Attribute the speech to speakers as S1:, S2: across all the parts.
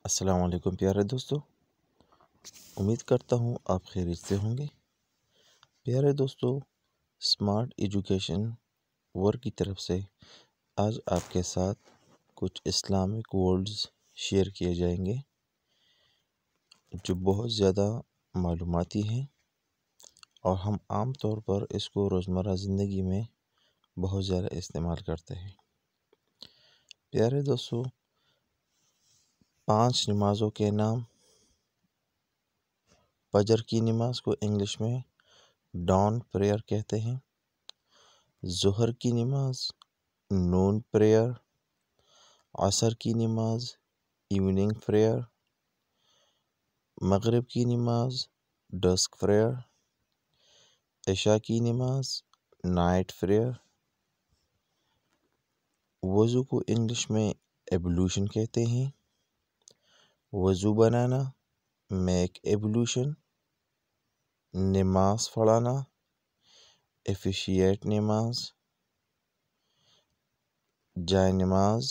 S1: السلام علیکم پیارے دوستو، امید کرتا ہوں آپ خیریت سے ہوں گے۔ پیارے دوستو، اسمارٹ ایجوکیشن ورک کی طرف سے آج آپ کے ساتھ کچھ اسلامک ورڈز شیئر کیے جائیں گے جو بہت زیادہ معلوماتی ہیں اور ہم عام طور پر اس کو روزمرہ زندگی میں بہت زیادہ استعمال کرتے ہیں۔ پیارے دوستو، 5 نمازوں کے نام۔ فجر کی نماز کو انگلش میں ڈان پریئر کہتے ہیں۔ ظہر کی نماز نون پریئر، عصر کی نماز ایوننگ پریئر، مغرب کی نماز ڈسک پریئر، عشاء کی نماز نائٹ پریئر۔ وضو کو انگلش میں ایبلیوشن کہتے ہیں۔ وضو بنانا میک ایبلیوشن، نماز پڑھانا افیشیٹ نماز، جائے نماز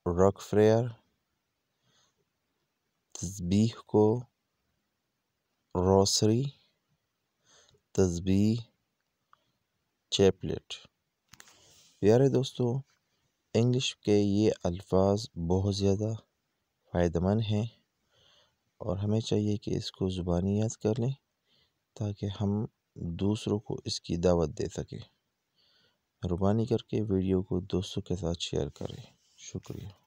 S1: رک پریئر، تسبیح کو روسری، تسبیح چیپلیٹ۔ پیارے دوستو، انگلش کے یہ الفاظ بہت زیادہ فائدہ مند ہیں اور ہمیں چاہیے کہ اس کو زبانی یاد کر لیں تاکہ ہم دوسروں کو اس کی دعوت دے سکیں۔ مہربانی کر کے ویڈیو کو دوستوں کے ساتھ شیئر کریں۔ شکریہ۔